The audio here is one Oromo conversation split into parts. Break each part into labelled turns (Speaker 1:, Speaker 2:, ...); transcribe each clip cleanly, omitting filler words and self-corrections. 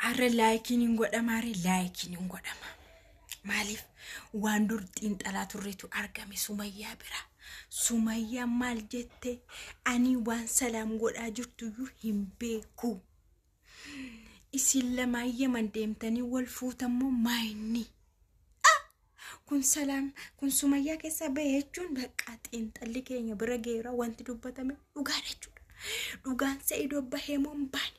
Speaker 1: Arre laayikiin hin godhama arre laayikiin hin godhama. Maaliif waan dur xiinxalaa turreetu argame Sumayyaa bira. Sumayyaa maal jette ani waan salaam godhaa jirtuyyuu hin beeku. Isin lamaayyee mandeemtanii wal fuutammoo maayinni. Kun salaam kun Sumayyaa keessa ba'e jechuun bakka xiinxalli keenya bira geera wanti dubbatame dhugaa jechuudha. Dhugaan Sa'iidoo bahee moo hin baane.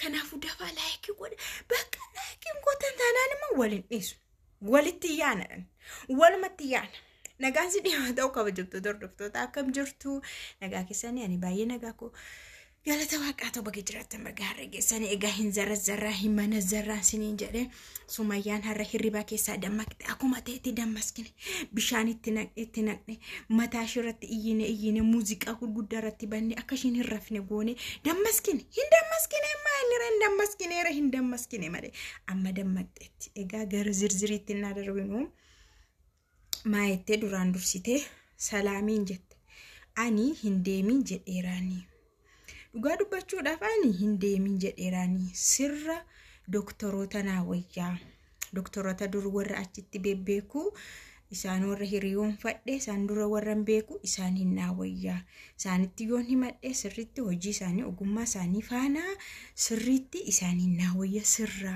Speaker 1: Kanaafuu dafaa laayikii godhe bakka laayikiin gootan taanaan immoo waliin dhiisu. Walitti yaanadhan. Walumatti yaana. Nagaan si dhiyaa ta'uu qaba jirtu hordoftoota akkam jirtu. Nagaa keessanii ani baay'ee nagaa koo galata waaqaa ta'u bakka jiraatan baga har'a geessanii egaa hin zarra hin mana zarraa siniin jedhe Sumayyaan har'a hirribaa keessaa dammaqxe akkuma ta'etti dammaskine bishaan itti naqne mataa ishee irratti iyyine muuziqaa gurguddaa irratti banne akka ishiin hin rafne goone dammaskine hin dammaskine malee amma dammaqxeetti egaa gara zirziriitti na darbinu maayettee duraan dursitee salaamiin jette ani hin deemin jedheeraanii. Dhugaa dubbachuudhaaf ani hin deemin jedheeraanii sirra doktoroota naawayyaa doktoroota dur warra achitti beeku isaan warra hiriyoon fadhe isaan dura warra beeku isaan hin naawayyaa isaanitti yoon himadhe sirritti hojii isaanii ogummaa isaanii faana sirritti isaan hin naawayya sirra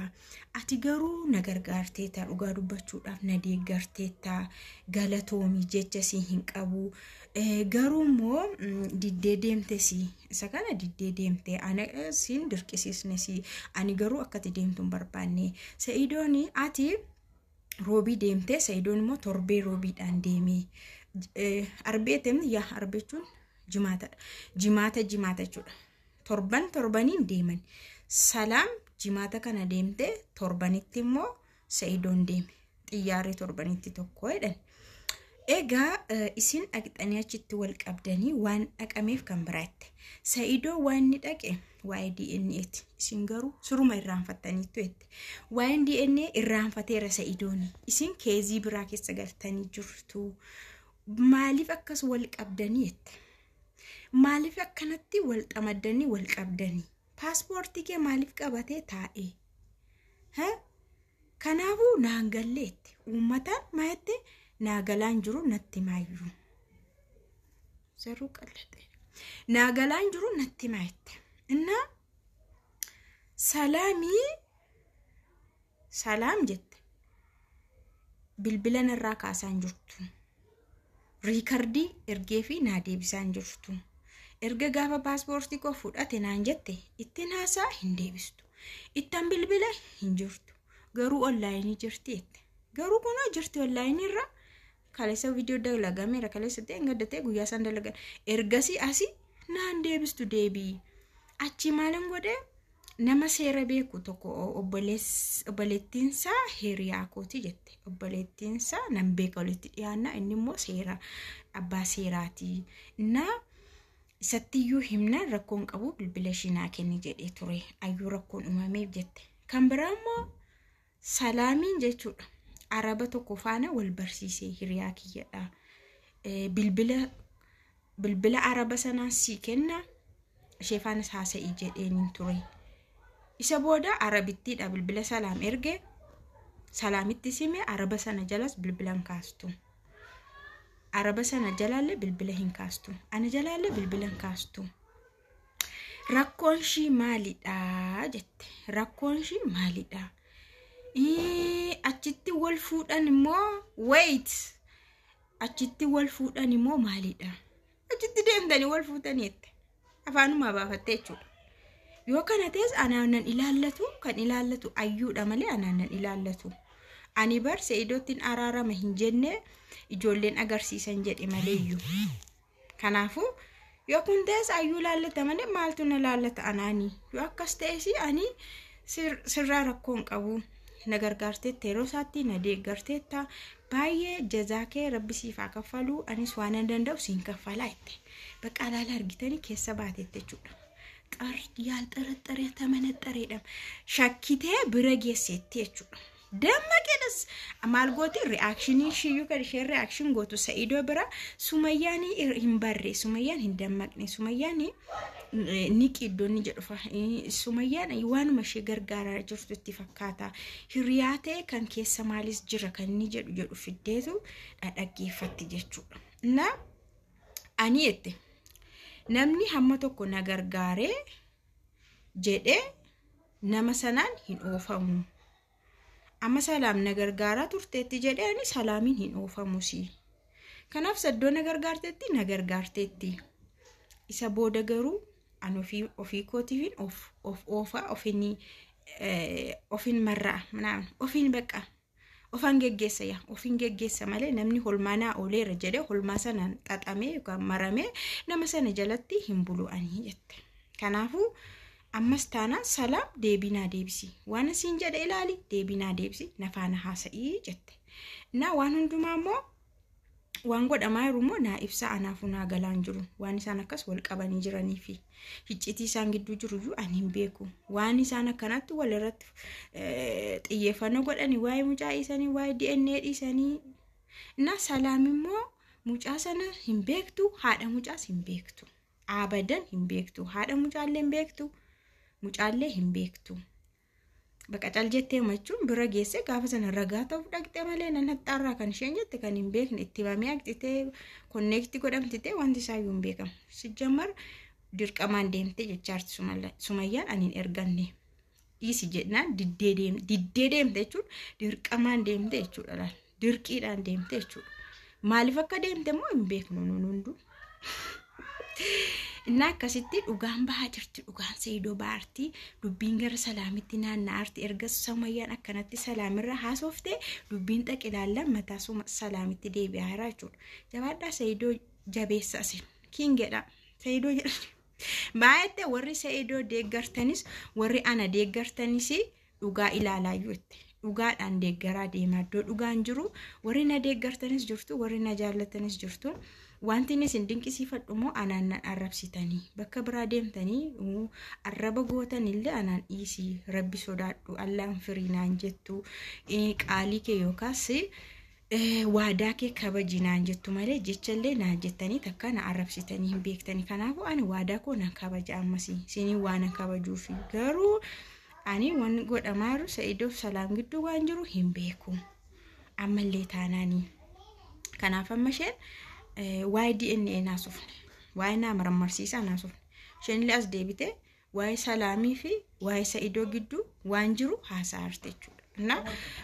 Speaker 1: ati garuu na gargaarteeta dhugaa dubbachuudhaaf na deeggarteeta galatoomii jecha si hin qabu. Garuu immoo diddee deemte si isa kana diddee deemte ana siin dirqisiisne si ani garuu akkati deemtu hin barbaanne Sa'iidooni ati roobii deemte Sa'iidoon immoo torbee roobiidhaan deeme arbeetem yaa arbeechuun jimaata jechuudha torbaniin deeman salaam jimaata kana deemte torbanitti immoo Sa'iidoon deeme xiyyaaree torbanitti tokko jedhan. Egaa isin dhaqxanii achitti wal qabdanii waan dhaqameef kan biraatti Sa'iidoo waan ni dhaqe waa'ee DNA'ti isin garuu suruma irraanfattaniitu jette waa'ee DNA irraanfateera Sa'iidooni isin keezii biraa keessa galtanii jirtu maaliif akkas wal qabdanii jette maaliif akkanatti wal xamaddanii wal qabdanii paaspoortii kee maaliif qabatee taa'e kanaafuu naan galleetti uummataan maayetti naagalaan jiru natti maayyuu zaruu qal'ate naagalaan jiru natti maayette inna salaam jette bilbilan irraa kaasaan jirtu riikardii ergee fi naa deebisaan jirtu erga gaafa paaspoortii koo fudhate naan jette ittiin haasaa hin deebistu ittaan bilbila hin jirtu garuu onlaayinii jirti jette garuu kunoo jirti onlaayinii irra kalesa video dalagameera kalesa engadate guyyaa san dalagan ergasi asi naan deebistu deebii achi maalan godhe nama seera beeku tokko obboleettiinsa hiriyaa kooti jette obboleettiinsa nan beeka walitti dhiyaanna inni immoo seera abbaa seeraati na isattiyyuu himna rakkoon qabu bilbila shinaa kenni jedhee ture ayyuu rakkoon uumameef jette kan biraa immoo salaamiin jechuudha. Araba tokko faana wal barsiisee hiriyaa kiyyadha. Bilbila araba sanaan si kenna ishee faana haasa'ii jedheen ture. Isa booda arabittiidha bilbila salaam erge salaamitti sime araba sana jalas bilbilan kaastu. Araba sana jalaalle bilbila hin kaastu. Ana jalaalle bilbilan kaastu. Rakkoon shii maalidha jette. Rakkoon shii maalidha. Achitti wal fuudhan immoo wait achitti wal fuudhan immoo maalidha achitti deemtanii wal fuutaniitti afaanuma baafattee jechuudha yoo kana tees anaanan ilaallatu ayyuudha malee anaanan ilaallatu ani bar Sa'iidoottiin araarama hin jenne ijoolleen agarsiisan jedhe maleeyyuu kanaafuu yoo kun tees ayyuu ilaallata malee maaltu na ilaallata anaanii yoo akkas ta'esi ani sirraa rakkoon qabu na gargaarteetta yeroo isaatti na deeggarteetta baay'ee jazaakee rabbi siif haa kaffalu anis waan danda'u siin kaffalaa jette bakka alaala argitanii keessa baateette jechuudha xarxaree tamanaxareedha shakkitee bira geesseetti jechuudha dammaqeedhas maal gooti reakshinii shiyyuu kan ishee reakshin gootu Sa'iidoo bira Sumayyaan hin barre Sumayyaan hin dammaqne Sumayyaan ni qiddoonni jedhufa Sumayyaan waanuma ishee gargaaraa jirtu itti fakkaata hiriyaatee kan keessa maalis jira kan inni jedhu fiddeetu dhaggeeffatti jechuudha na ani ette namni hamma tokko na gargaaree jedhee nama sanaan hin oofamu amma salaam na gargaaraa turteetti jedhee ani salaamin hin oofamusi kanaaf saddoo na gargaarteetti isa booda garuu an ofii kootiifin ofin marraa manaan ofin baqa ofan geggeessa malee namni holmaanaa ooleera jedhee holmaa sanaan xaxamee yookaan maramee nama sana jalatti hin bulu'anii jette kanaafuu ammas taanaan salaam deebinaa deebisi waan asiin jedhe ilaali deebinaa deebisi nafaana haasa'ii jette na waan hundumaa immoo waan godhamaa jiru immoo naa ibsa anaafuu naa galaan jiru waan isaan akkas wal qabanii jiranii fi hiccitii isaan gidduu jiruyyuu ani hin beeku waan isaan akkanatti wal irratti xiyyeeffannoo godhanii waa'ee mucaa dhiisanii waa'ee DNA dhiisanii na salaam immoo mucaa sana hin beektu haadha mucaas hin beektu abadan hin beektu haadha mucaallee hin beektu mucaallee hin beektu baqa cal jettee machuun bira geesse gaafa sana ragaa ta'uuf dhaqxee malee nan haxxaarraa kan isheen jette kan hin beekne itti himamee aqxitee konneekti godhamtitee wanti isaayyuu hin beekamu sijjammar dirqamaan deemtee jechaarti Sumayyaan aniin erganne dhiisi jednaan diddee deemte jechuudha dirqamaan deemte jechuudha laal dirqiidhaan deemte jechuudha maaliif akka deemte immoo hin beeknu nun hunduu Inna akkasitti dhugaan bahaa jirti dhugaan Sa'iidoo baartii dubbiin gara salaamitti naanna'arti erga Sumayyaan akkanatti salaamirra haasofte dubbiin xaqilaallan mataa salaamitti deebi'aa jira jechuudha jabaadhaa Sa'iidoo jabeessa asin kiingedha Sa'iidoo jedha baay'ee warri Sa'iidoo deeggartanis warri ana deeggartanis dhugaa ilaalaayyuu itti dhugaadhaan deeggaraa deemaa iddoo dhugaan jiru warri na deeggartanis jirtu warri na jaallatanis jirtu wanti isin dinqisiifadhu moo anaan arrabsitanii bakka biraa deemtanii arraba gootanillee anaan dhiisii rabbi sodaadhu allaan firiinaan jettu qaalii kee yookaas waadaa kee kabajinaan jettu malee jechallee naa jettanii takka na arrabsitanii hin beektanii kanaafuu ani waadaa koo nan kabaja ammasii isinii waan kabajuufi garuu ani waan godhamaaru Sa'iidoof salaam gidduu waan jiru hin beeku ammallee taanaanii kanaaf amma isheen waa'ee DNA naasufne waa'ee nama marmarsiisaa naasufne isheenillee as deebite waa'ee salaamii fi waa'ee Sa'iidoo gidduu waan jiru haasa'arte jechuudha na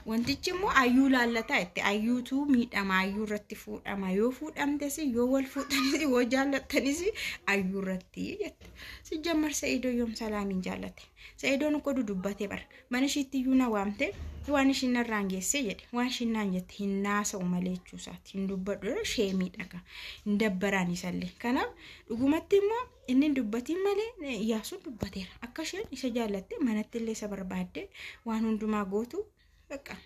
Speaker 1: wantichi immoo ayyuu laallataa itti ayyuutu miidhama ayyuu irratti fuudhama yoo fuudhamtes yoo wal fuudhanis yoo jaallattanis ayyuu irratti jette sijjammar Sa'iidoo yoom salaamiin jaallate Sa'iidoon uko dubbatee bar mana ishiitti iyyuu na waamte waan ishiin narraan geesse jedhe waan ishiin naan jette hin naasa'u malee jechuusaati hin dubbadhu sheemii dhaga hin dabbaraan isallee kanaaf dhugumatti immoo inni dubbatiin malee Iyyaasuun dubbateera akka isheen isa jaallatte manatti illee isa barbaadde waan hundumaa gootu baqa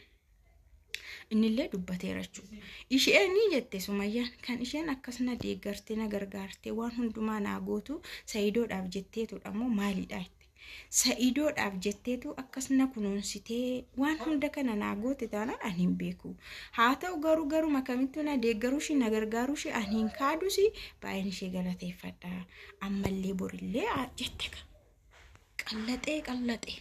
Speaker 1: innillee dubbateera jechuudha isheen jette Sumayyaan kan isheen akkasna deeggartee na gargaartee waan hundumaa naa gootu Sa'iidoodhaaf jetteetudha moo maalidha Sa'iidoodhaaf jetteetu akkasna kunuunsitee waan hunda kana naa goote taanaan ani hin beeku haa ta'u garuu makamittu na deeggaruushi na gargaaruushi ani hin kaadusi baay'een ishee galateeffadha ammallee borillee jette qallaxee